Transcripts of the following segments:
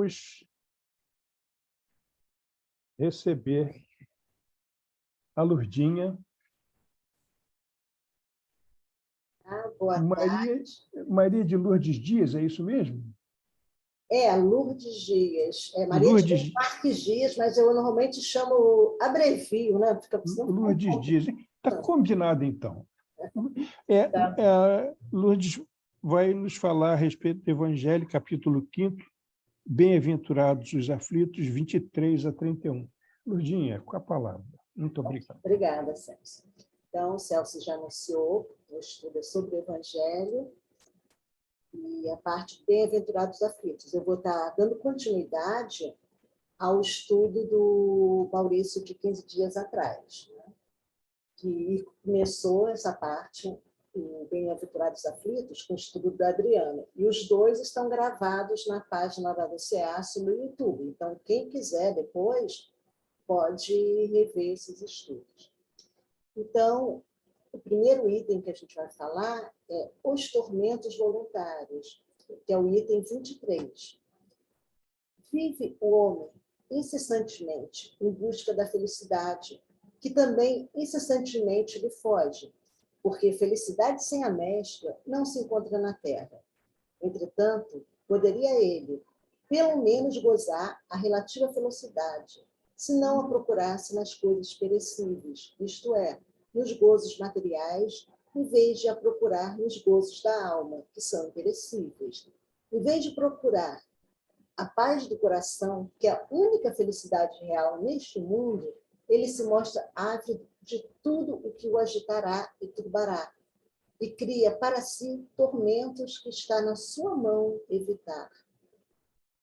vamos receber a Lurdinha. Boa tarde. Maria de Lourdes Dias, é isso mesmo? Lourdes Dias. Maria de Marques Dias, mas eu normalmente chamo abrevio, né? Lourdes Dias. Está combinado, então. Lourdes vai nos falar a respeito do Evangelho, capítulo 5, Bem-aventurados os aflitos, 23 a 31. Lurdinha, com a palavra. Muito obrigado. Obrigada, Celso. Então, o Celso já anunciou o estudo sobre o Evangelho e a parte Bem-aventurados aflitos. Eu vou estar dando continuidade ao estudo do Maurício de 15 dias atrás, né? Que começou essa parte, o Bem-aventurados aflitos, com o estudo da Adriana. E os dois estão gravados na página da CEASO no YouTube. Então, quem quiser depois pode rever esses estudos. Então, o primeiro item que a gente vai falar é os tormentos voluntários, que é o item 23. Vive o homem incessantemente em busca da felicidade, que também incessantemente lhe foge, porque felicidade sem a mescla não se encontra na terra. Entretanto, poderia ele, pelo menos, gozar a relativa felicidade, se não a procurasse nas coisas perecíveis, isto é, nos gozos materiais, em vez de a procurar nos gozos da alma, que são imperecíveis. Em vez de procurar a paz do coração, que é a única felicidade real neste mundo, ele se mostra ávido de tudo o que o agitará e turbará, e cria para si tormentos que está na sua mão evitar.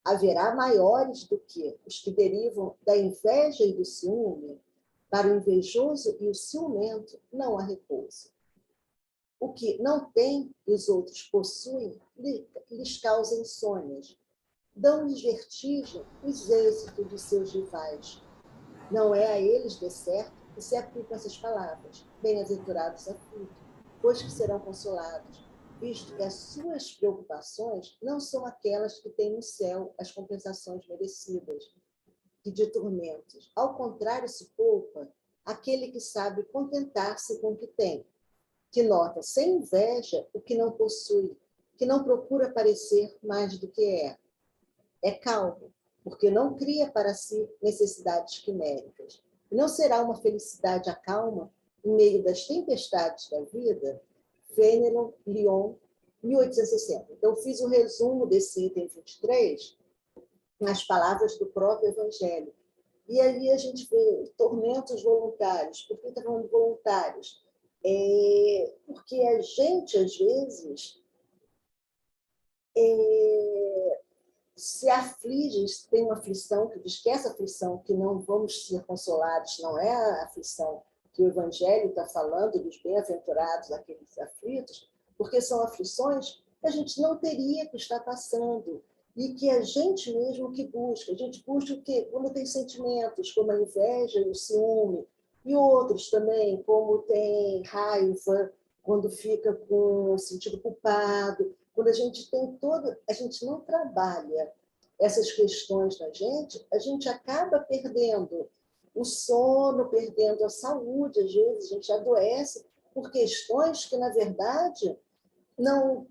Haverá maiores do que os que derivam da inveja e do ciúme. Para o invejoso e o ciumento não há repouso. O que não tem e os outros possuem lhes causa insônias. Dão-lhes vertigem os êxitos de seus rivais. Não é a eles, de certo, que se aplicam essas palavras: bem-aventurados aflitos, pois que serão consolados, visto que as suas preocupações não são aquelas que têm no céu as compensações merecidas, que de tormentos. Ao contrário, se poupa aquele que sabe contentar-se com o que tem, que nota sem inveja o que não possui, que não procura parecer mais do que é. É calmo, porque não cria para si necessidades quiméricas. E não será uma felicidade a calma em meio das tempestades da vida? Fenelon, Lyon, 1860. Então, fiz um resumo desse item 23 nas palavras do próprio Evangelho. E ali a gente vê tormentos voluntários. Por que está falando voluntários? Porque a gente, às vezes, se aflige, tem uma aflição, que diz que essa aflição que não vamos ser consolados não é a aflição que o Evangelho está falando dos bem-aventurados, aqueles aflitos, porque são aflições que a gente não teria que estar passando e que a gente mesmo que busca. A gente busca o quê? Quando tem sentimentos como a inveja e o ciúme, e outros também, como tem raiva, quando fica com o sentido culpado. Quando a gente tem a gente não trabalha essas questões na gente, a gente acaba perdendo o sono, perdendo a saúde, às vezes a gente adoece por questões que, na verdade, não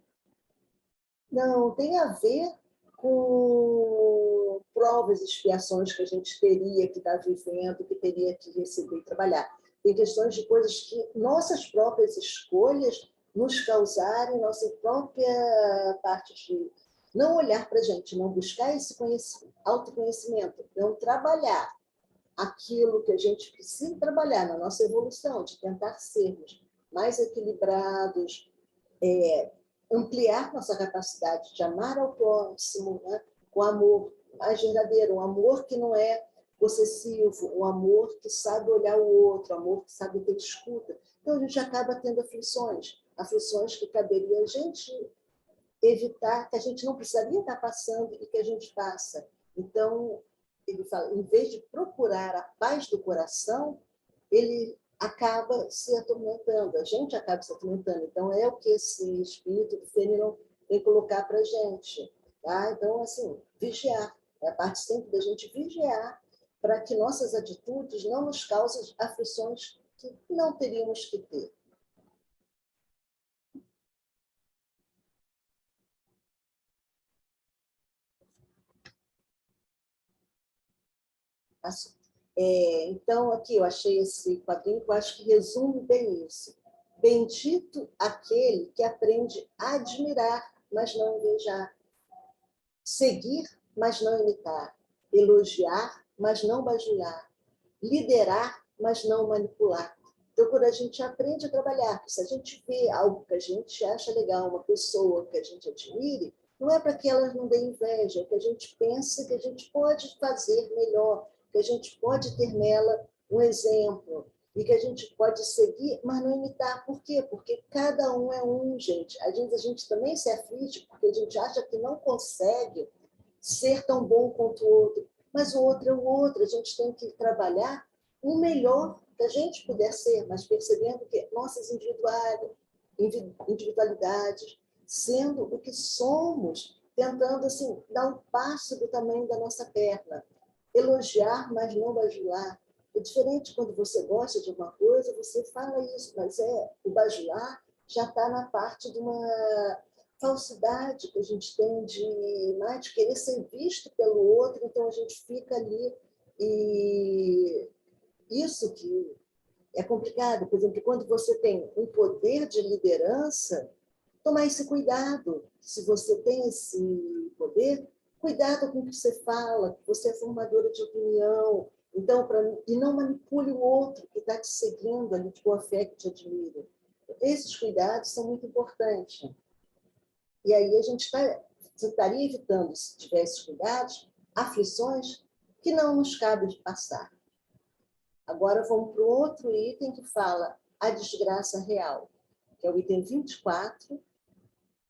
tem a ver com provas e expiações que a gente teria que estar vivendo, que teria que receber e trabalhar. Tem questões de coisas que nossas próprias escolhas nos causarem, nossa própria parte de não olhar para a gente, não buscar esse autoconhecimento, não trabalhar aquilo que a gente precisa trabalhar na nossa evolução, de tentar sermos mais equilibrados, ampliar nossa capacidade de amar ao próximo, né? Com amor mais verdadeiro, um amor que não é possessivo, um amor que sabe olhar o outro, um amor que sabe ter escuta. Então, a gente acaba tendo aflições que caberia a gente evitar, que a gente não precisaria estar passando e que a gente passa. Então, ele fala, em vez de procurar a paz do coração, ele acaba se atormentando, a gente acaba se atormentando. Então, é o que esse espírito do Fenelon vem colocar para a gente. Tá? Então, assim, vigiar. É a parte sempre da gente vigiar para que nossas atitudes não nos causem aflições que não teríamos que ter. Então, aqui eu achei esse quadrinho que eu acho que resume bem isso. Bendito aquele que aprende a admirar, mas não invejar. Seguir, mas não imitar. Elogiar, mas não bajular. Liderar, mas não manipular. Então, quando a gente aprende a trabalhar, se a gente vê algo que a gente acha legal, uma pessoa que a gente admire, não é para que elas não dêem inveja, é que a gente pensa que a gente pode fazer melhor, que a gente pode ter nela um exemplo, e que a gente pode seguir, mas não imitar. Por quê? Porque cada um é um, gente. A gente também se aflige porque a gente acha que não consegue ser tão bom quanto o outro, mas o outro é o outro. A gente tem que trabalhar o melhor que a gente puder ser, mas percebendo que nossas individualidades, sendo o que somos, tentando assim, dar um passo do tamanho da nossa perna. Elogiar, mas não bajular. É diferente quando você gosta de uma coisa, você fala isso, mas o bajular já está na parte de uma falsidade que a gente tem de querer ser visto pelo outro, então a gente fica ali e isso que é complicado. Por exemplo, quando você tem um poder de liderança, tomar esse cuidado. Se você tem esse poder, cuidado com o que você fala, você é formadora de opinião, então, e não manipule o outro que está te seguindo ali de boa fé, que te admira. Esses cuidados são muito importantes. E aí a gente estaria evitando, se tiver esses cuidados, aflições que não nos cabe passar. Agora vamos para o outro item que fala a desgraça real, que é o item 24.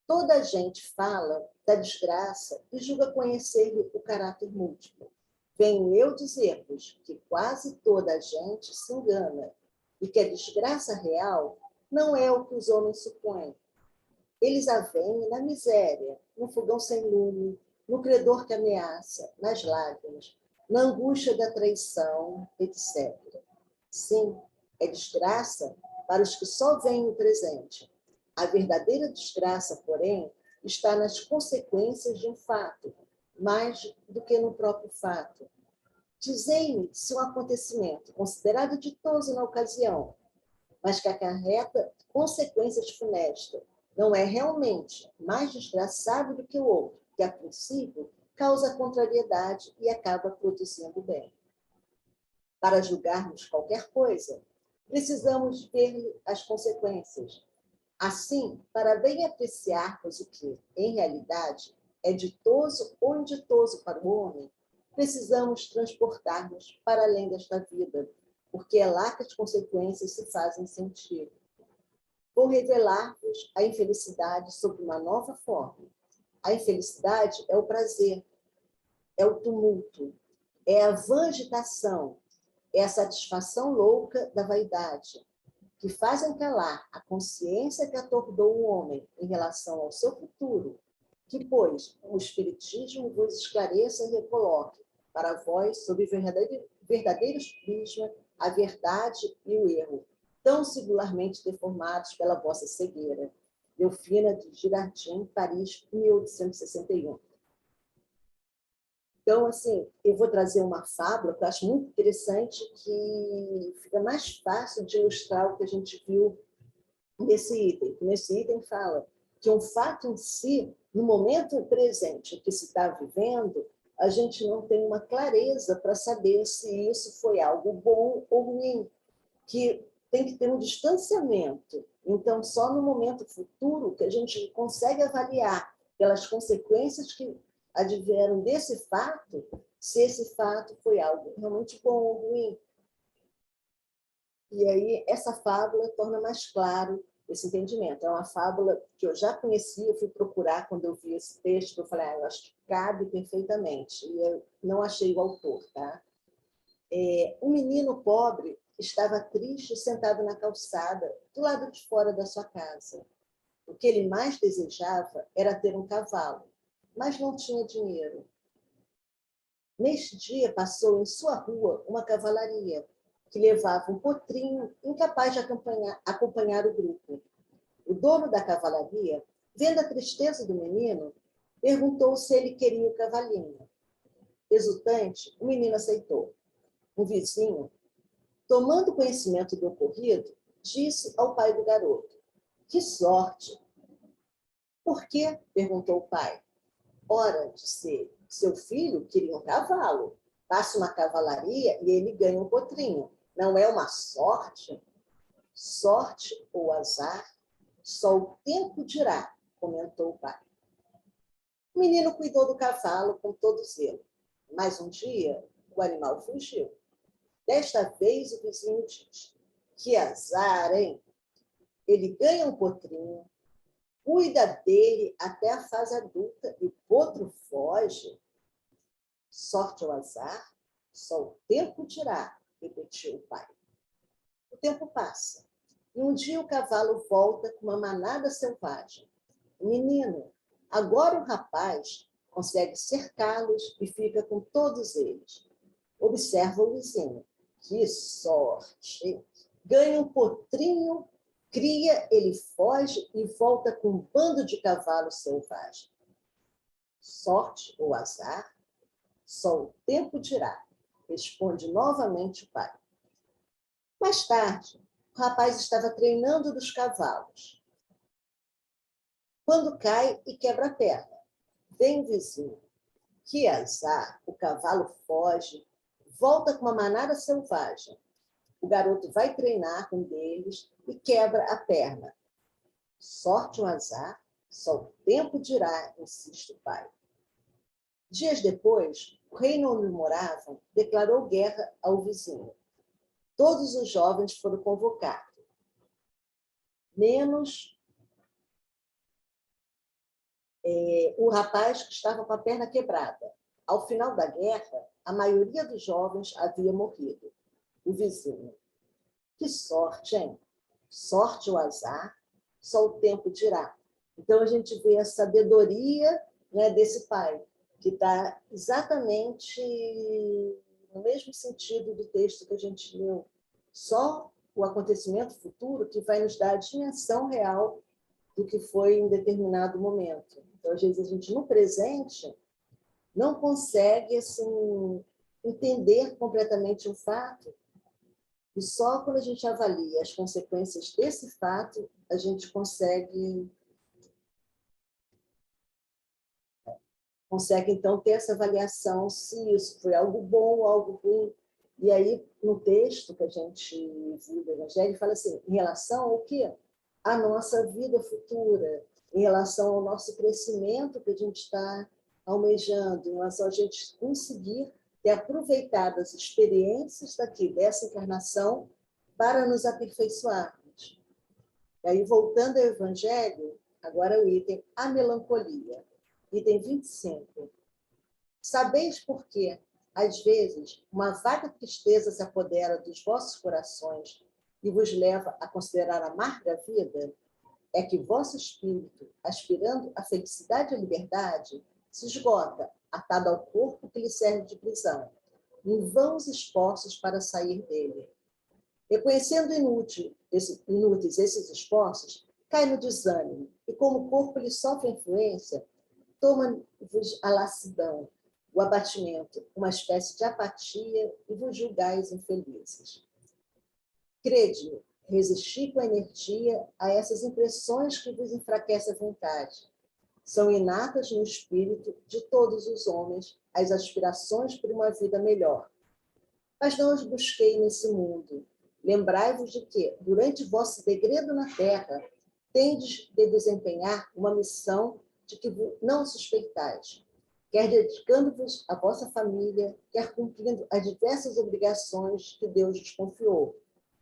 Toda a gente fala da desgraça e julga conhecer-lhe o caráter múltiplo. Venho eu dizer-vos que quase toda a gente se engana e que a desgraça real não é o que os homens supõem. Eles a veem na miséria, no fogão sem lume, no credor que ameaça, nas lágrimas, na angústia da traição, etc. Sim, é desgraça para os que só veem o presente. A verdadeira desgraça, porém, está nas consequências de um fato, mais do que no próprio fato. Dizei-me se um acontecimento considerado ditoso na ocasião, mas que acarreta consequências funestas, não é realmente mais desgraçado do que o outro, que a princípio causa contrariedade e acaba produzindo bem. Para julgarmos qualquer coisa, precisamos ver as consequências. Assim, para bem apreciarmos o que, em realidade, é ditoso ou inditoso para o homem, precisamos transportar-nos para além desta vida, porque é lá que as consequências se fazem sentir. Vou revelar-vos a infelicidade sob uma nova forma. A infelicidade é o prazer, é o tumulto, é a vagitação, é a satisfação louca da vaidade, que fazem calar a consciência que atordou o homem em relação ao seu futuro, que, pois, o Espiritismo vos esclareça e recoloque para vós, sob verdadeiros prismas, a verdade e o erro, tão singularmente deformados pela vossa cegueira. Delfina de Girardin, Paris, 1861. Então, assim, eu vou trazer uma fábula que eu acho muito interessante, que fica mais fácil de ilustrar o que a gente viu nesse item. Nesse item fala que um fato em si, no momento presente que se está vivendo, a gente não tem uma clareza para saber se isso foi algo bom ou ruim, que tem que ter um distanciamento. Então, só no momento futuro que a gente consegue avaliar pelas consequências que advieram desse fato, se esse fato foi algo realmente bom ou ruim. E aí, essa fábula torna mais claro esse entendimento. É uma fábula que eu já conhecia, eu fui procurar quando eu vi esse texto, eu falei, eu acho que cabe perfeitamente. E eu não achei o autor, tá? Um menino pobre estava triste sentado na calçada, do lado de fora da sua casa. O que ele mais desejava era ter um cavalo, mas não tinha dinheiro. Neste dia passou em sua rua uma cavalaria, que levava um potrinho incapaz de acompanhar o grupo. O dono da cavalaria, vendo a tristeza do menino, perguntou se ele queria o cavalinho. Exultante, o menino aceitou. Um vizinho, tomando conhecimento do ocorrido, disse ao pai do garoto: "Que sorte!" "Por quê?" perguntou o pai. "Ora, disse, seu filho queria um cavalo. Passa uma cavalaria e ele ganha um potrinho. Não é uma sorte?" "Sorte ou azar, só o tempo dirá", comentou o pai. O menino cuidou do cavalo com todo zelo. Mas um dia, o animal fugiu. Desta vez, o vizinho diz: "Que azar, hein? Ele ganha um potrinho, cuida dele até a fase adulta e o potro foge." "Sorte ou azar, só o tempo dirá", repetiu o pai. O tempo passa. E um dia o cavalo volta com uma manada selvagem. O menino, agora o rapaz, consegue cercá-los e fica com todos eles. Observa o vizinho. Que sorte! Ganha um potrinho, cria, ele foge e volta com um bando de cavalos selvagens. Sorte ou azar, só o tempo dirá, responde novamente o pai. Mais tarde, o rapaz estava treinando dos cavalos, quando cai e quebra a perna. Vem o vizinho. Que azar! O cavalo foge, volta com uma manada selvagem. O garoto vai treinar com um deles e quebra a perna. Sorte ou azar, só o tempo dirá, insiste o pai. Dias depois, o reino onde moravam declarou guerra ao vizinho. Todos os jovens foram convocados, menos o rapaz que estava com a perna quebrada. Ao final da guerra, a maioria dos jovens havia morrido. O vizinho. Que sorte, hein? Sorte ou azar, só o tempo dirá. Então, a gente vê a sabedoria, né, desse pai, que está exatamente no mesmo sentido do texto que a gente leu. Só o acontecimento futuro que vai nos dar a dimensão real do que foi em determinado momento. Então, às vezes, a gente, no presente, não consegue assim, entender completamente o fato, e só quando a gente avalia as consequências desse fato, a gente consegue então, ter essa avaliação se isso foi algo bom ou algo ruim. E aí, no texto que a gente viu do Evangelho, fala assim, em relação ao quê? A nossa vida futura, em relação ao nosso crescimento que a gente está almejando, em relação a gente conseguir ter aproveitado as experiências daqui, dessa encarnação, para nos aperfeiçoarmos. E aí, voltando ao Evangelho, agora o item A Melancolia. Item 25. Sabeis por quê? Às vezes, uma vaga tristeza se apodera dos vossos corações e vos leva a considerar amarga a vida? É que vosso espírito, aspirando à felicidade e à liberdade, se esgota, atado ao corpo que lhe serve de prisão, em vãos esforços para sair dele. Reconhecendo inúteis esses esforços, cai no desânimo, e como o corpo lhe sofre influência, toma-vos a lassidão, o abatimento, uma espécie de apatia, e vos julgais infelizes. Crede-me, resisti com energia a essas impressões que vos enfraquecem a vontade. São inatas no espírito de todos os homens as aspirações por uma vida melhor. Mas não os busquei nesse mundo. Lembrai-vos de que, durante vosso degredo na terra, tendes de desempenhar uma missão de que não suspeitais, quer dedicando-vos à vossa família, quer cumprindo as diversas obrigações que Deus vos confiou.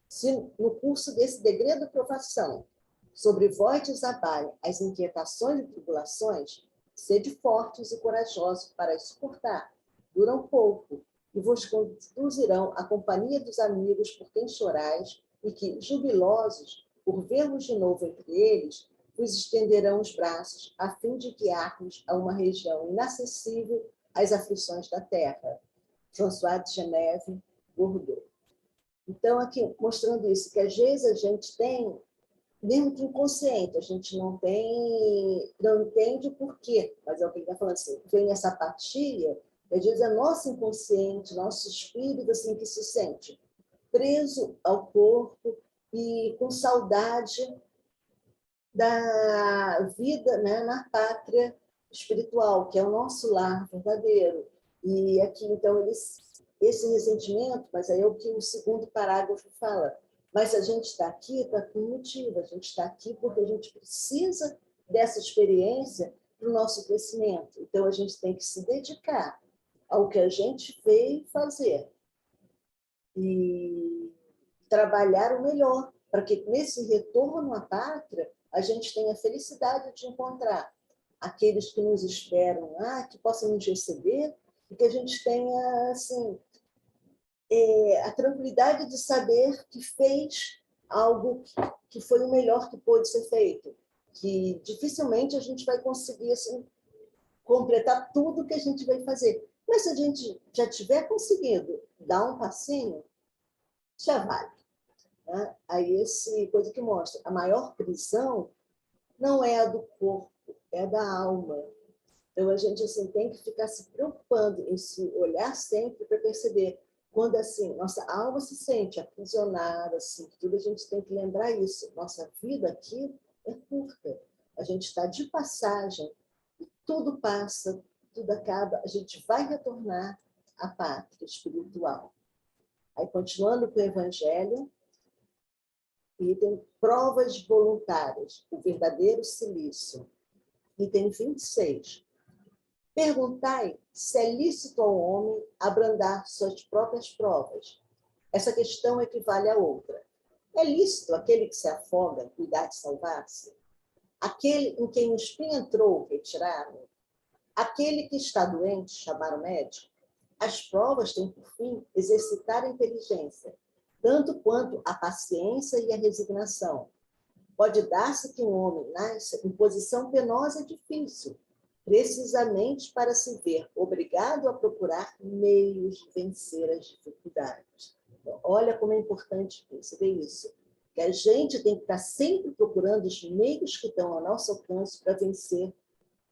Se no curso desse degredo de provação, sobre vós desabarem as inquietações e tribulações, sede fortes e corajosos para as suportar. Duram pouco, e vos conduzirão à companhia dos amigos por quem chorais, e que, jubilosos, por ver-vos de novo entre eles, vos estenderão os braços, a fim de guiar-vos a uma região inacessível as aflições da terra. François de Geneve, Bordeaux. Então, aqui, mostrando isso, que às vezes a gente tem, mesmo que inconsciente, a gente não entende o porquê, mas é o que ele está falando assim, vem essa apatia, às vezes é nosso inconsciente, nosso espírito assim, que se sente preso ao corpo e com saudade da vida, né, na pátria espiritual, que é o nosso lar verdadeiro. E aqui, então, esse ressentimento, mas aí é o que o segundo parágrafo fala, mas se a gente está aqui, está com motivo, a gente está aqui porque a gente precisa dessa experiência para o nosso crescimento. Então, a gente tem que se dedicar ao que a gente veio fazer e trabalhar o melhor, para que nesse retorno à pátria a gente tenha a felicidade de encontrar aqueles que nos esperam lá, que possam nos receber, e que a gente tenha assim, a tranquilidade de saber que fez algo que foi o melhor que pôde ser feito, que dificilmente a gente vai conseguir assim, completar tudo que a gente vai fazer. Mas se a gente já tiver conseguido dar um passinho, já vale. Né? Aí esse coisa que mostra, a maior prisão não é a do corpo, é a da alma. Então a gente assim tem que ficar se preocupando em se olhar sempre para perceber quando assim nossa alma se sente aprisionada, assim, tudo a gente tem que lembrar isso. Nossa vida aqui é curta. A gente está de passagem, e tudo passa, tudo acaba. A gente vai retornar à pátria espiritual. Aí continuando com o Evangelho, item provas voluntárias, o verdadeiro silício. Item 26. Perguntai se é lícito ao homem abrandar suas próprias provas. Essa questão equivale a outra. É lícito aquele que se afoga cuidar de salvar-se? Aquele em quem o espinho entrou retirar-o? Aquele que está doente chamar o médico? As provas têm por fim exercitar a inteligência, tanto quanto a paciência e a resignação. Pode dar-se que um homem nasça em posição penosa e difícil, precisamente para se ver obrigado a procurar meios de vencer as dificuldades. Então, olha como é importante perceber isso, que a gente tem que estar sempre procurando os meios que estão ao nosso alcance para vencer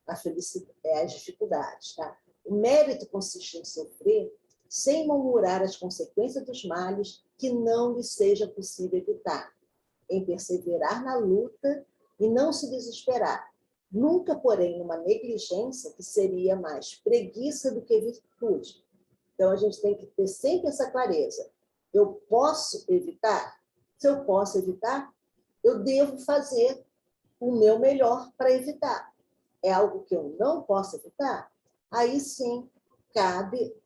as dificuldades. Tá? O mérito consiste em sofrer sem murmurar as consequências dos males que não lhe seja possível evitar, em perseverar na luta e não se desesperar, nunca, porém, numa negligência que seria mais preguiça do que virtude. Então, a gente tem que ter sempre essa clareza. Eu posso evitar? Se eu posso evitar, eu devo fazer o meu melhor para evitar. É algo que eu não posso evitar? Aí sim, cabe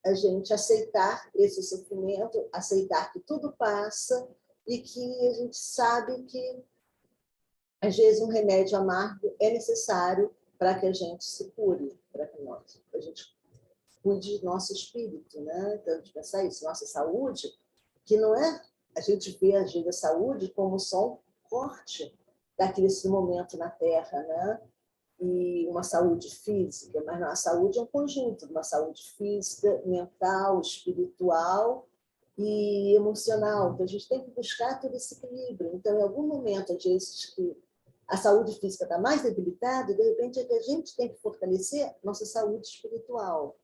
a gente aceitar esse sofrimento, aceitar que tudo passa e que a gente sabe que, às vezes, um remédio amargo é necessário para que a gente se cure, para que a gente cuide do nosso espírito, né? Então, a gente pensar isso, nossa saúde, que não é, a gente vê a vida da saúde como só um corte daquele momento na Terra, né? E uma saúde física, mas a saúde é um conjunto, uma saúde física, mental, espiritual e emocional. Então, a gente tem que buscar todo esse equilíbrio. Então, em algum momento, às vezes, que a saúde física está mais debilitada, de repente é que a gente tem que fortalecer nossa saúde espiritual.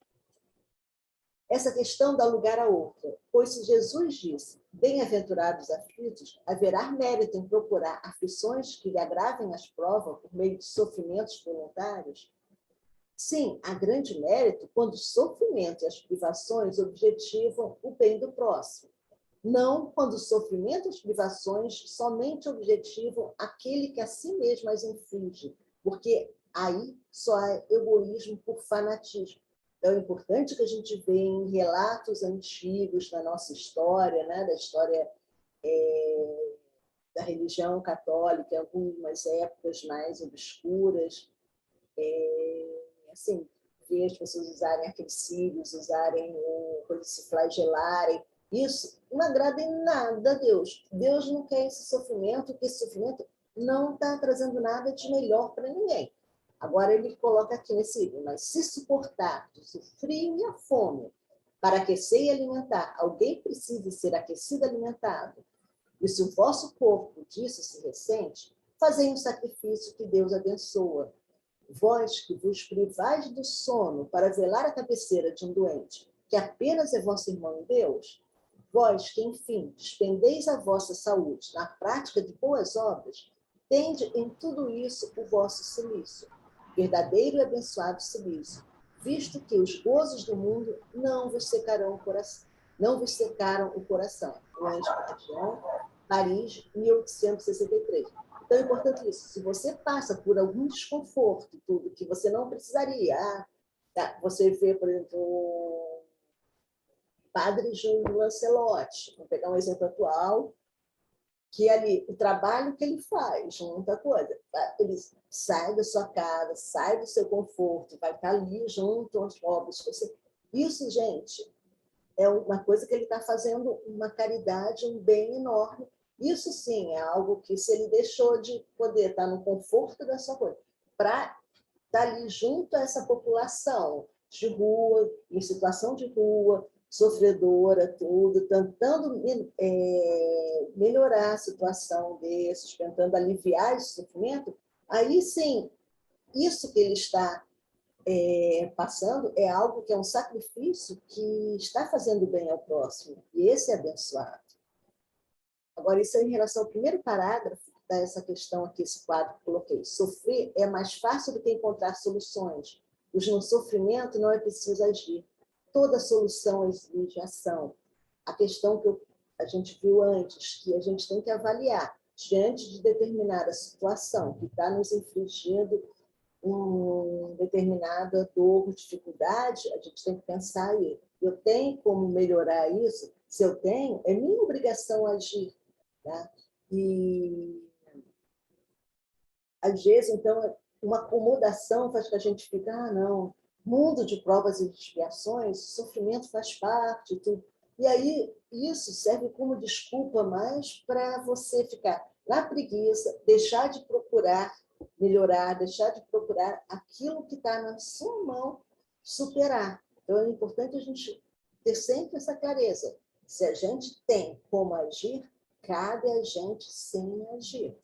Essa questão dá lugar a outra, pois se Jesus disse, bem-aventurados aflitos, haverá mérito em procurar aflições que lhe agravem as provas por meio de sofrimentos voluntários? Sim, há grande mérito quando o sofrimento e as privações objetivam o bem do próximo. Não quando o sofrimento e as privações somente objetivam aquele que a si mesmo as inflige, porque aí só há egoísmo por fanatismo. Então, é importante que a gente veja em relatos antigos da nossa história, né, da história da religião católica, em algumas épocas mais obscuras, assim, ver as pessoas usarem aqueles cílios, usarem se flagelarem. Isso não agrada em nada a Deus. Deus não quer esse sofrimento, porque esse sofrimento não está trazendo nada de melhor para ninguém. Agora ele coloca aqui nesse livro, mas se suportardes o frio e a fome, para aquecer e alimentar, alguém precisa ser aquecido e alimentado. E se o vosso corpo disso se ressente, fazei um sacrifício que Deus abençoa. Vós que vos privais do sono para velar a cabeceira de um doente, que apenas é vosso irmão em Deus, vós que, enfim, despendeis a vossa saúde na prática de boas obras, tende em tudo isso o vosso cilício, verdadeiro e abençoado cilício, visto que os gozos do mundo não vos secarão o coração. Não vos secaram o coração. O Anjo Guardião, Paris, 1863. Então, é importante isso. Se você passa por algum desconforto, tudo que você não precisaria, você vê, por exemplo, o Padre Júlio Lancelotti, vamos pegar um exemplo atual, que ali, o trabalho que ele faz, muita coisa, ele sai da sua casa, sai do seu conforto, vai estar ali junto aos pobres. Isso, gente, é uma coisa que ele está fazendo uma caridade, um bem enorme. Isso, sim, é algo que, se ele deixou de poder estar no conforto da sua coisa, para estar ali junto a essa população de rua, em situação de rua, sofredora, tudo, tentando melhorar a situação desses, tentando aliviar esse sofrimento, aí, sim, isso que ele está passando é algo que é um sacrifício que está fazendo bem ao próximo, e esse é abençoado. Agora, isso é em relação ao primeiro parágrafo, dessa questão aqui, esse quadro que coloquei. Sofrer é mais fácil do que encontrar soluções, pois no sofrimento não é preciso agir. Toda solução exige ação. A questão que a gente viu antes, que a gente tem que avaliar, diante de determinada situação que está nos infligindo determinada dor, dificuldade, a gente tem que pensar aí, eu tenho como melhorar isso? Se eu tenho, é minha obrigação agir. Tá? E, às vezes, então, uma acomodação faz que a gente fique, não, mundo de provas e expiações, sofrimento faz parte, tudo. E aí, isso serve como desculpa mais para você ficar na preguiça, deixar de procurar melhorar, deixar de procurar aquilo que está na sua mão, superar. Então, é importante a gente ter sempre essa clareza. Se a gente tem como agir, cabe a gente sim agir.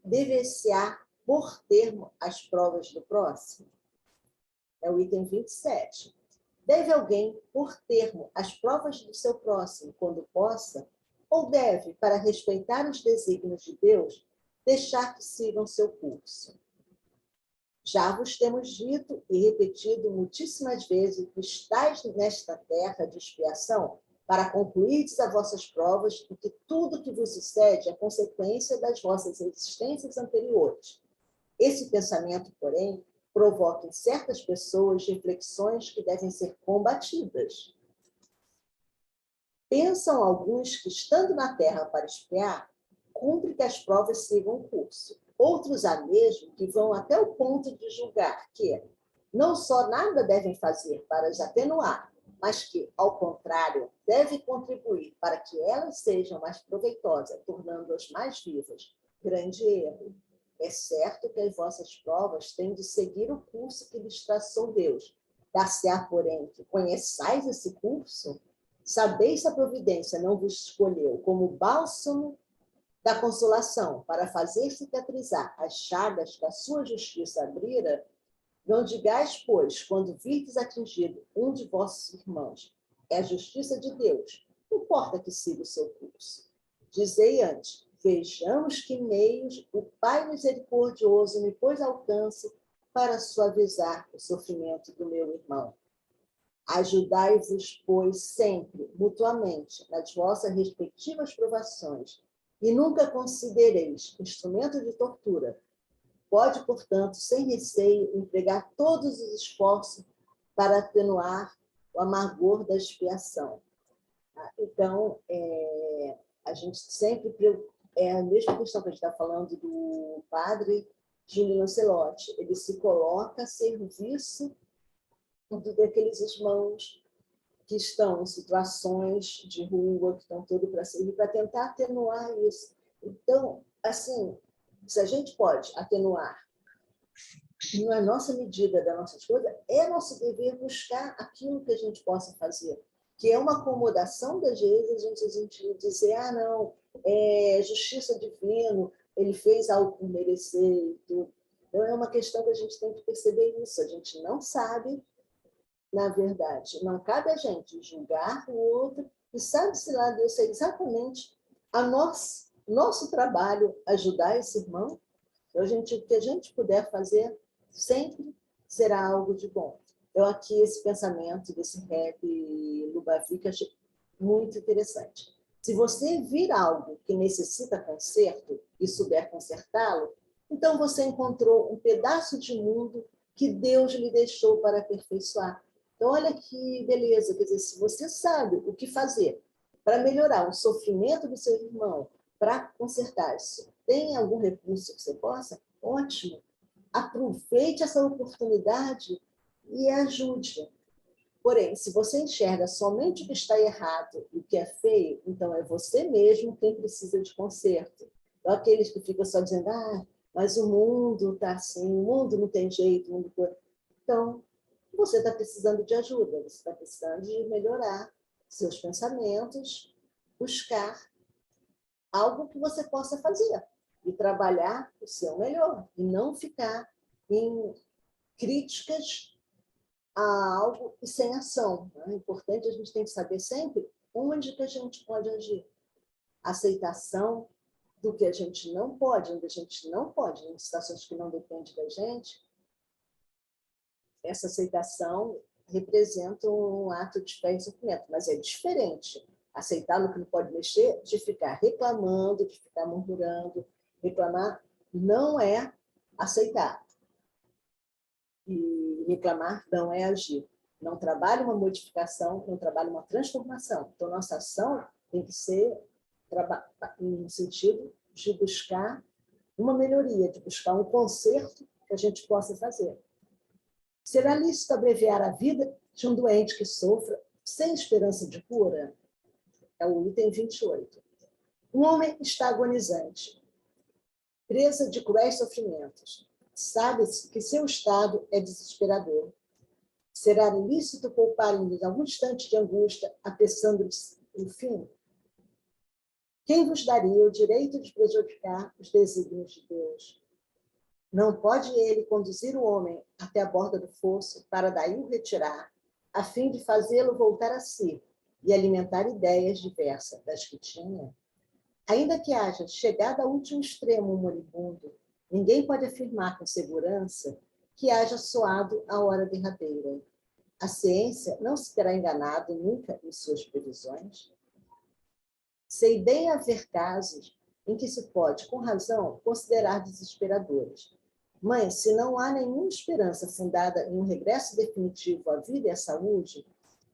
Dever-se-á por termo as provas do próximo. É o item 27. Deve alguém, por termo, as provas do seu próximo, quando possa, ou deve, para respeitar os desígnios de Deus, deixar que sigam seu curso? Já vos temos dito e repetido muitíssimas vezes que estáis nesta terra de expiação para concluirdes as vossas provas e que tudo que vos sucede é consequência das vossas existências anteriores. Esse pensamento, porém, provoca em certas pessoas reflexões que devem ser combatidas. Pensam alguns que, estando na terra para expiar, cumpre que as provas sigam o curso. Outros há mesmo que vão até o ponto de julgar que não só nada devem fazer para as atenuar, mas que, ao contrário, devem contribuir para que elas sejam mais proveitosas, tornando-as mais vivas. Grande erro. É certo que as vossas provas têm de seguir o curso que lhes traçou Deus. Dar-se-á, porém, que conheçais esse curso? Sabeis se a providência não vos escolheu como bálsamo da consolação para fazer cicatrizar as chagas que a sua justiça abrira? Não digais, pois, quando virdes atingido um de vossos irmãos, é a justiça de Deus, não importa que siga o seu curso. Dizei antes, vejamos que meios o Pai misericordioso me pôs alcance para suavizar o sofrimento do meu irmão. Ajudai-vos, pois, sempre, mutuamente, nas vossas respectivas provações, e nunca considereis instrumento de tortura. Pode, portanto, sem receio, empregar todos os esforços para atenuar o amargor da expiação. Então, a gente sempre... É a mesma questão que a gente está falando do padre Júlio Lancelotti. Ele se coloca a serviço daqueles irmãos que estão em situações de rua, que estão tudo para servir, para tentar atenuar isso. Então, assim, se a gente pode atenuar na nossa medida das nossas coisas, é nosso dever buscar aquilo que a gente possa fazer, que é uma acomodação das vezes a gente dizer, não, é justiça divina, ele fez algo por merecer e tudo. Então, é uma questão que a gente tem que perceber isso. A gente não sabe, na verdade, não cabe a gente julgar o outro, e sabe-se lá, Deus sei exatamente nosso trabalho ajudar esse irmão. Então, o que a gente puder fazer sempre será algo de bom. Eu aqui, esse pensamento desse rap Lubavitch, achei muito interessante. Se você vir algo que necessita conserto e souber consertá-lo, então você encontrou um pedaço de mundo que Deus lhe deixou para aperfeiçoar. Então, olha que beleza, quer dizer, se você sabe o que fazer para melhorar o sofrimento do seu irmão, para consertar isso, tem algum recurso que você possa? Ótimo. Aproveite essa oportunidade e ajude. Porém, se você enxerga somente o que está errado e o que é feio, então é você mesmo quem precisa de conserto. Então, aqueles que ficam só dizendo, mas o mundo está assim, o mundo não tem jeito, o mundo... Então, você está precisando de ajuda, você está precisando de melhorar seus pensamentos, buscar algo que você possa fazer e trabalhar o seu melhor, e não ficar em críticas a algo e sem ação. É importante, a gente tem que saber sempre onde que a gente pode agir. Aceitação do que a gente não pode, onde a gente não pode, em situações que não dependem da gente, essa aceitação representa um ato de fé e sofrimento, mas é diferente aceitar no que não pode mexer de ficar reclamando, de ficar murmurando. Reclamar não é aceitar. E reclamar não é agir. Não trabalha uma modificação, não trabalha uma transformação. Então, nossa ação tem que ser no sentido de buscar uma melhoria, de buscar um conserto que a gente possa fazer. Será lícito abreviar a vida de um doente que sofra sem esperança de cura? É o item 28. Um homem está agonizante, presa de cruéis sofrimentos. Sabe-se que seu estado é desesperador. Será lícito poupar-lhe algum instante de angústia, apressando-lhe o fim? Quem vos daria o direito de prejudicar os desígnios de Deus? Não pode ele conduzir o homem até a borda do fosso para daí o retirar, a fim de fazê-lo voltar a si e alimentar ideias diversas das que tinha? Ainda que haja chegado ao último extremo o moribundo, ninguém pode afirmar com segurança que haja soado a hora derradeira. A ciência não se terá enganado nunca em suas previsões? Sei bem haver casos em que se pode, com razão, considerar desesperadores. Mas, se não há nenhuma esperança fundada em um regresso definitivo à vida e à saúde,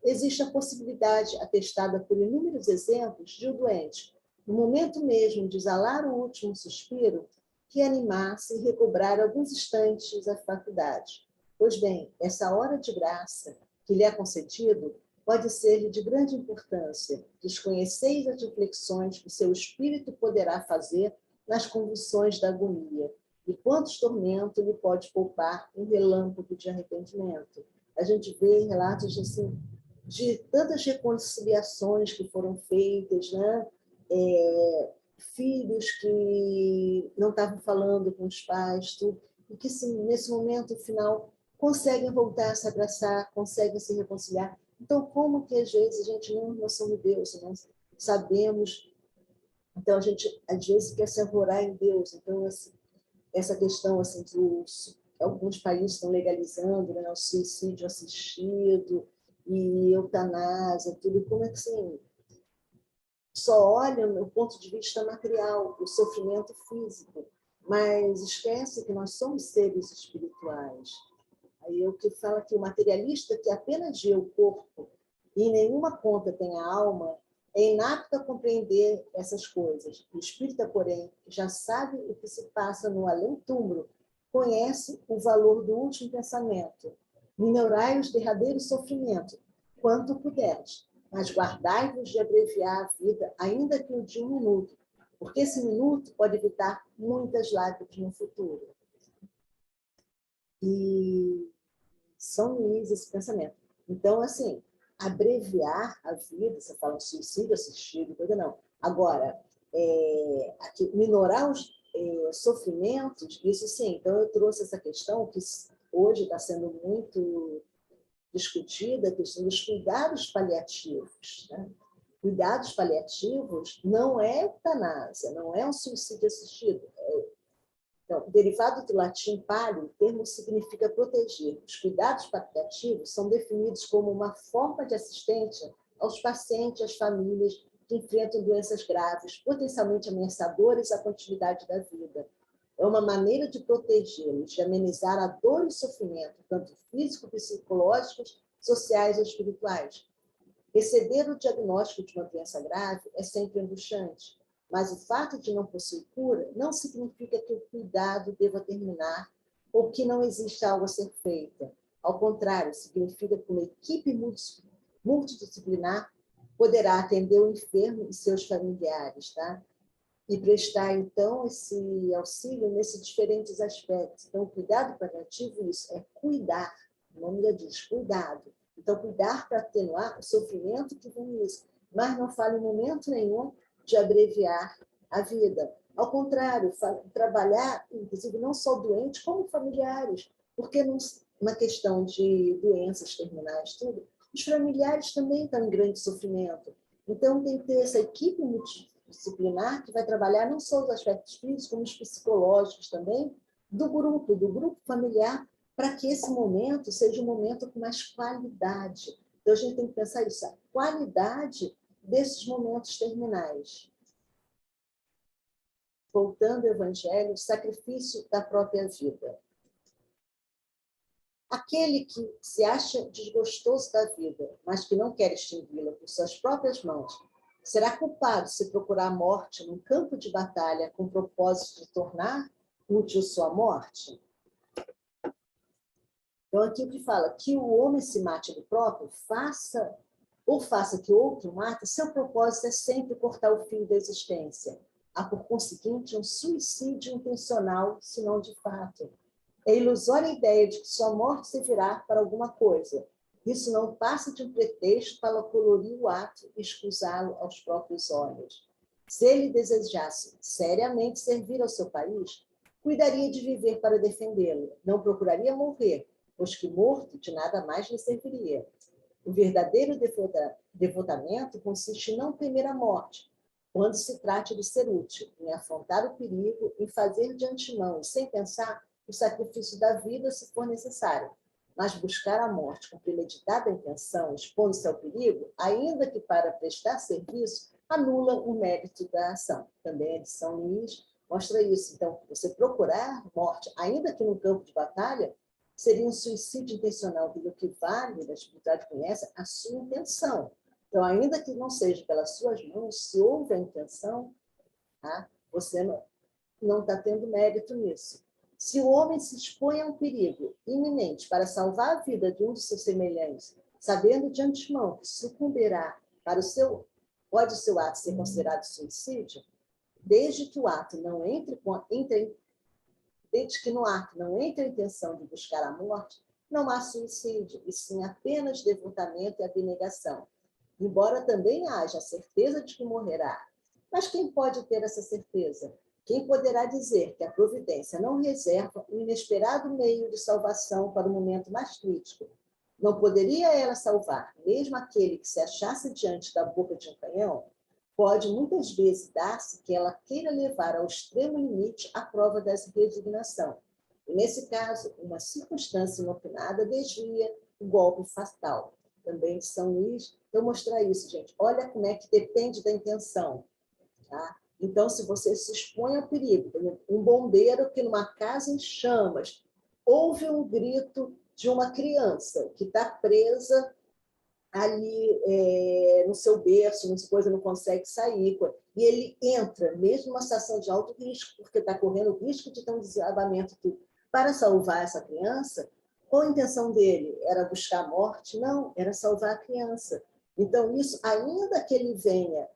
existe a possibilidade, atestada por inúmeros exemplos, de o doente, no momento mesmo de exalar o último suspiro, reanimar-se e recobrar alguns instantes a faculdade. Pois bem, essa hora de graça que lhe é concedido pode ser-lhe de grande importância. Desconheceis as reflexões que o seu espírito poderá fazer nas convulsões da agonia, e quantos tormentos lhe pode poupar um relâmpago de arrependimento. A gente vê relatos assim, de tantas reconciliações que foram feitas, né? Filhos que não estavam falando com os pais, tudo, e que nesse momento final conseguem voltar a se abraçar, conseguem se reconciliar. Então, como que às vezes a gente não noção de Deus, não sabemos? Então, a gente às vezes quer se arvorar em Deus. Então, essa questão assim, alguns países estão legalizando, né, o suicídio assistido e eutanásia, tudo. Como é que assim, só olham do ponto de vista material, o sofrimento físico, mas esquece que nós somos seres espirituais. Aí o que fala que o materialista que apenas vê o corpo e em nenhuma conta tem a alma, é inapto a compreender essas coisas. O espírita, porém, já sabe o que se passa no além-túmulo, conhece o valor do último pensamento. Minorai os derradeiros sofrimentos, quanto puderes, mas guardai-vos de abreviar a vida, ainda que o de um minuto, porque esse minuto pode evitar muitas lágrimas no futuro. E são Luís esse pensamento. Então, assim, abreviar a vida, você fala de suicídio assistido, coisa não. Agora, minorar os sofrimentos, isso sim. Então, eu trouxe essa questão que hoje está sendo muito discutida, a questão dos cuidados paliativos. Né? Cuidados paliativos não é eutanásia, não é um suicídio assistido. Então, derivado do latim palio, o termo significa proteger. Os cuidados paliativos são definidos como uma forma de assistência aos pacientes e às famílias que enfrentam doenças graves, potencialmente ameaçadoras à continuidade da vida. É uma maneira de protegê-los, de amenizar a dor e o sofrimento, tanto físico, psicológicos, sociais ou espirituais. Receber o diagnóstico de uma doença grave é sempre angustiante, mas o fato de não possuir cura não significa que o cuidado deva terminar ou que não exista algo a ser feito. Ao contrário, significa que uma equipe multidisciplinar poderá atender o enfermo e seus familiares, tá? E prestar, então, esse auxílio nesses diferentes aspectos. Então, o cuidado paliativo, isso é cuidar, o nome já diz, cuidado. Então, cuidar para atenuar o sofrimento que vem nisso, mas não fala em momento nenhum de abreviar a vida. Ao contrário, trabalhar, inclusive, não só doentes, como familiares, porque numa questão de doenças terminais, tudo, os familiares também estão em grande sofrimento. Então, tem que ter essa equipe multidisciplinar que vai trabalhar não só os aspectos físicos, como os psicológicos também, do grupo familiar, para que esse momento seja um momento com mais qualidade. Então, a gente tem que pensar isso, a qualidade desses momentos terminais. Voltando ao Evangelho, o sacrifício da própria vida. Aquele que se acha desgostoso da vida, mas que não quer extingui-la por suas próprias mãos, será culpado se procurar a morte num campo de batalha com o propósito de tornar útil sua morte? Então, aqui o que fala, que o homem se mate ele próprio, faça que outro mate, seu propósito é sempre cortar o fio da existência. Há, por conseguinte, um suicídio intencional, se não de fato. É ilusória a ideia de que sua morte servirá para alguma coisa. Isso não passa de um pretexto para colorir o ato e escusá-lo aos próprios olhos. Se ele desejasse seriamente servir ao seu país, cuidaria de viver para defendê-lo, não procuraria morrer, pois que morto de nada mais lhe serviria. O verdadeiro devotamento consiste em não temer a morte, quando se trate de ser útil, em afrontar o perigo, em fazer de antemão e sem pensar o sacrifício da vida, se for necessário. Mas buscar a morte com premeditada intenção, expondo-se ao perigo, ainda que para prestar serviço, anula o mérito da ação. Também a de São Luís mostra isso. Então, você procurar morte, ainda que no campo de batalha, seria um suicídio intencional, que o que vale, a espiritualidade conhece, a sua intenção. Então, ainda que não seja pelas suas mãos, se houve a intenção, tá? Você não está tendo mérito nisso. Se o homem se expõe a um perigo iminente para salvar a vida de um de seus semelhantes, sabendo de antemão que sucumbirá pode o seu ato ser considerado suicídio, desde que no ato não entre a intenção de buscar a morte, não há suicídio, e sim apenas devotamento e abnegação. Embora também haja a certeza de que morrerá. Mas quem pode ter essa certeza? Quem poderá dizer que a providência não reserva um inesperado meio de salvação para o momento mais crítico? Não poderia ela salvar, mesmo aquele que se achasse diante da boca de um canhão? Pode muitas vezes dar-se que ela queira levar ao extremo limite a prova dessa resignação. E, nesse caso, uma circunstância inopinada desvia o golpe fatal. Também de São Luís, eu mostrar isso, gente. Olha como é que depende da intenção. Tá? Então, se você se expõe ao perigo, um bombeiro que numa casa em chamas, ouve um grito de uma criança que está presa ali no seu berço, não consegue sair, e ele entra, mesmo numa situação de alto risco, porque está correndo o risco de ter um desabamento para salvar essa criança. Qual a intenção dele? Era buscar a morte? Não, era salvar a criança. Então, isso, ainda que ele venha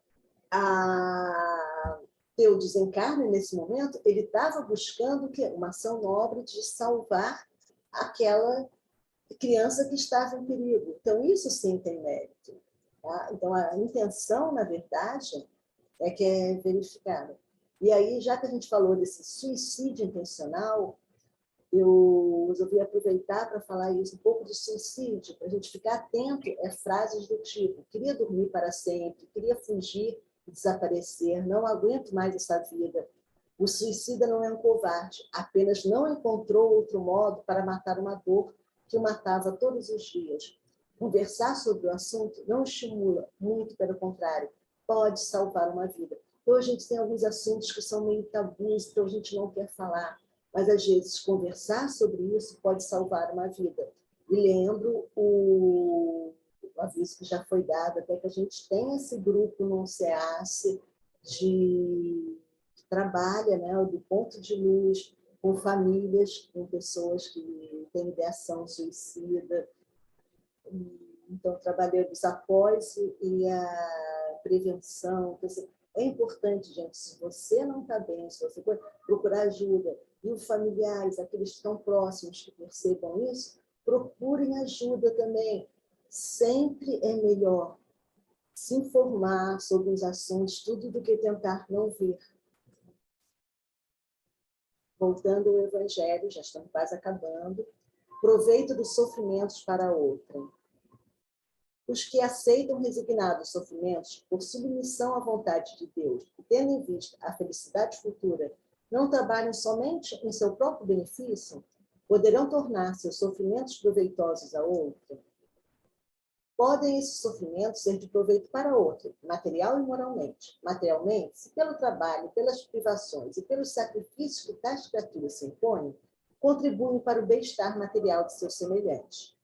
a teu desencarne nesse momento, ele estava buscando o quê? Uma ação nobre de salvar aquela criança que estava em perigo. Então, isso sim tem mérito. Tá? Então, a intenção, na verdade, é que é verificada. E aí, já que a gente falou desse suicídio intencional, eu resolvi aproveitar para falar isso, um pouco de suicídio, para a gente ficar atento a frases do tipo: queria dormir para sempre, queria fugir e desaparecer, não aguento mais essa vida. O suicida não é um covarde, apenas não encontrou outro modo para matar uma dor que o matava todos os dias. Conversar sobre o assunto não estimula, muito pelo contrário, pode salvar uma vida. Então, a gente tem alguns assuntos que são meio tabus, então a gente não quer falar, mas às vezes conversar sobre isso pode salvar uma vida. E lembro o aviso que já foi dado, até que a gente tem esse grupo no SEASSE que trabalha, né, do ponto de luz com famílias, com pessoas que têm ideação suicida. Então, trabalhamos após e a prevenção. É importante, gente, se você não está bem, se você for procurar ajuda, e os familiares, aqueles que estão próximos, que percebam isso, procurem ajuda também. Sempre é melhor se informar sobre os assuntos, tudo do que tentar não ver. Voltando ao Evangelho, já estamos quase acabando. Proveito dos sofrimentos para outrem. Os que aceitam resignados sofrimentos por submissão à vontade de Deus e tendo em vista a felicidade futura, não trabalham somente em seu próprio benefício, poderão tornar seus sofrimentos proveitosos a outro. Podem esses sofrimentos ser de proveito para outro, material e moralmente. Materialmente, se pelo trabalho, pelas privações e pelos sacrifícios que tais criaturas se impõem, contribuem para o bem-estar material de seus semelhantes.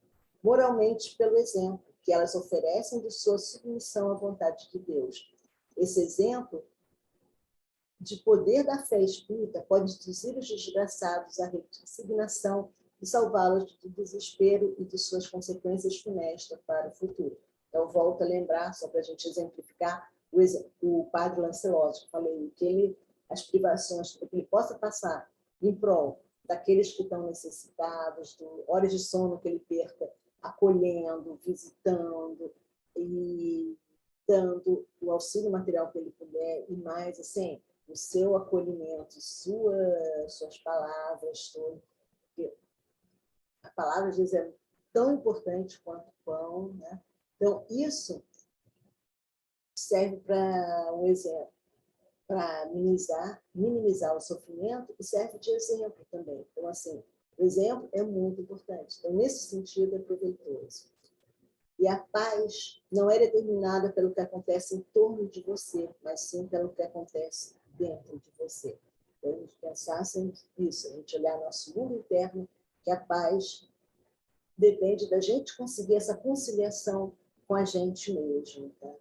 Moralmente, pelo exemplo que elas oferecem de sua submissão à vontade de Deus. Esse exemplo de poder da fé espírita pode induzir os desgraçados à resignação e salvá-los do desespero e de suas consequências funestas para o futuro. Eu volto a lembrar, só para a gente exemplificar, o padre Lancelotti, que falei que as privações que ele possa passar em prol daqueles que estão necessitados, horas de sono que ele perca, acolhendo, visitando e dando o auxílio material que ele puder, e mais, assim, o seu acolhimento, suas palavras, tudo. A palavra, às vezes, é tão importante quanto o pão, né? Então, isso serve para um exemplo, para minimizar o sofrimento, e serve de exemplo também. Então, assim, o exemplo é muito importante. Então, nesse sentido, é proveitoso. E a paz não é determinada pelo que acontece em torno de você, mas sim pelo que acontece dentro de você. Então, a gente pensar sempre isso, a gente olhar nosso mundo interno, que a paz depende da gente conseguir essa conciliação com a gente mesmo, tá?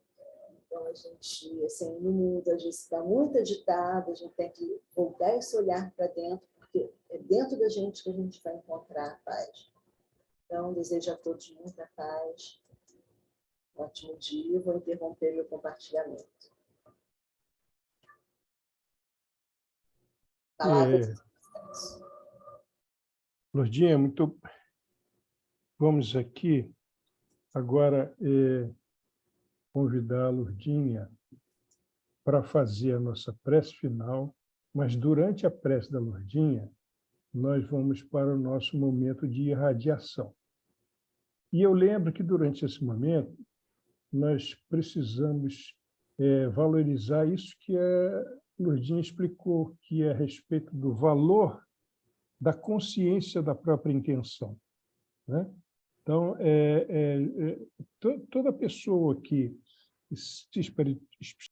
Então, a gente, assim, no mundo, a gente está muito agitado, a gente tem que voltar esse olhar para dentro, porque é dentro da gente que a gente vai encontrar a paz. Então, desejo a todos muita paz. Ótimo dia. Vou interromper meu compartilhamento. Lourdinha, muito... Vamos aqui agora convidar a Lourdinha para fazer a nossa prece final, mas durante a prece da Lourdinha, nós vamos para o nosso momento de irradiação. E eu lembro que durante esse momento, nós precisamos valorizar isso que a Lourdinha explicou, que é a respeito do valor da consciência da própria intenção, né? Então, toda pessoa que se